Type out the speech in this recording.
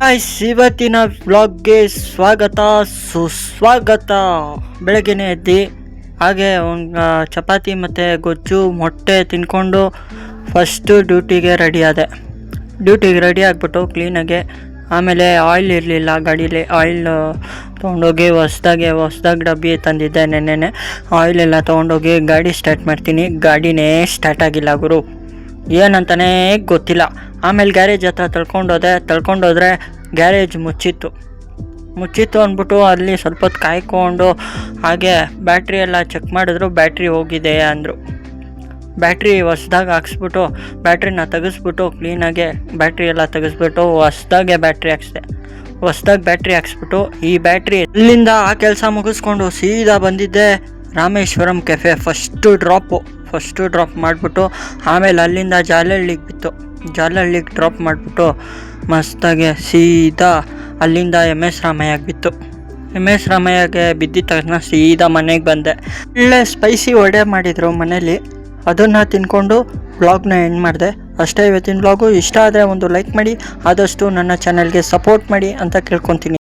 Guys, ಇವತ್ತಿನ ವ್ಲಾಗ್ಗೆ ಸ್ವಾಗತ ಸುಸ್ವಾಗತ. ಬೆಳಗ್ಗೆನೇ ಎದ್ದು ಹಾಗೆ ಒಂದು ಚಪಾತಿ ಮತ್ತು ಗೊಜ್ಜು ಮೊಟ್ಟೆ ತಿನ್ಕೊಂಡು ಫಸ್ಟು ಡ್ಯೂಟಿಗೆ ರೆಡಿ ಆದೆ. ಡ್ಯೂಟಿಗೆ ರೆಡಿ ಆಗಿಬಿಟ್ಟು ಕ್ಲೀನಾಗೆ ಆಮೇಲೆ ಆಯಿಲ್ ಇರಲಿಲ್ಲ ಗಾಡೀಲಿ. ಆಯಿಲ್ ತೊಗೊಂಡೋಗಿ ಹೊಸ್ದಾಗಿ ಡಬ್ಬಿ ತಂದಿದ್ದೆ ನೆನ್ನೆನೆ. ಆಯಿಲೆಲ್ಲ ತೊಗೊಂಡೋಗಿ ಗಾಡಿ ಸ್ಟಾರ್ಟ್ ಮಾಡ್ತೀನಿ. ಗಾಡಿನೇ ಸ್ಟಾರ್ಟ್ ಆಗಿಲ್ಲ ಗುರು, ಏನಂತಾನೇ ಗೊತ್ತಿಲ್ಲ. ಆಮೇಲೆ ಗ್ಯಾರೇಜ್ ಹತ್ರ ತಳ್ಕೊಂಡೋದ್ರೆ ಗ್ಯಾರೇಜ್ ಮುಚ್ಚಿತ್ತು ಅಂದ್ಬಿಟ್ಟು ಅಲ್ಲಿ ಸ್ವಲ್ಪ ಹೊತ್ತು ಕಾಯ್ಕೊಂಡು ಹಾಗೆ ಬ್ಯಾಟ್ರಿ ಎಲ್ಲ ಚೆಕ್ ಮಾಡಿದ್ರು. ಬ್ಯಾಟ್ರಿ ಹೋಗಿದೆ ಅಂದರು. ಬ್ಯಾಟ್ರಿ ಹೊಸ್ದಾಗಿ ಹಾಕ್ಸ್ಬಿಟ್ಟು ಬ್ಯಾಟ್ರಿನ ತೆಗೆಸ್ಬಿಟ್ಟು ಕ್ಲೀನಾಗೆ ಬ್ಯಾಟ್ರಿ ಎಲ್ಲ ತೆಗೆಸ್ಬಿಟ್ಟು ಹೊಸ್ದಾಗೆ ಬ್ಯಾಟ್ರಿ ಹಾಕ್ಸ್ಬಿಟ್ಟು ಈ ಬ್ಯಾಟ್ರಿ ಇಲ್ಲಿಂದ ಆ ಕೆಲಸ ಮುಗಿಸ್ಕೊಂಡು ಸೀದಾ ಬಂದಿದ್ದೆ ರಾಮೇಶ್ವರಂ ಕೆಫೆ. ಫಸ್ಟು ಡ್ರಾಪ್ ಮಾಡಿಬಿಟ್ಟು ಆಮೇಲೆ ಅಲ್ಲಿಂದ ಜಾಲಹಳ್ಳಿಗೆ ಡ್ರಾಪ್ ಮಾಡಿಬಿಟ್ಟು ಮಸ್ತಾಗೆ ಸೀದಾ ಅಲ್ಲಿಂದ MS ರಾಮಯ್ಯಗೆ ಬಿದ್ದಿದ್ದ ತಕ್ಷಣ ಸೀದಾ ಮನೆಗೆ ಬಂದೆ. ಒಳ್ಳೆ ಸ್ಪೈಸಿ ವಡೆ ಮಾಡಿದರು ಮನೇಲಿ, ಅದನ್ನು ತಿನ್ಕೊಂಡು ವ್ಲಾಗ್ನ ಎಂಡ್ ಮಾಡಿದೆ. ಅಷ್ಟೇ ಇವತ್ತಿನ ವ್ಲಾಗು. ಇಷ್ಟ ಆದರೆ ಒಂದು ಲೈಕ್ ಮಾಡಿ, ಆದಷ್ಟು ನನ್ನ ಚಾನಲ್ಗೆ ಸಪೋರ್ಟ್ ಮಾಡಿ ಅಂತ ಕೇಳ್ಕೊತೀನಿ.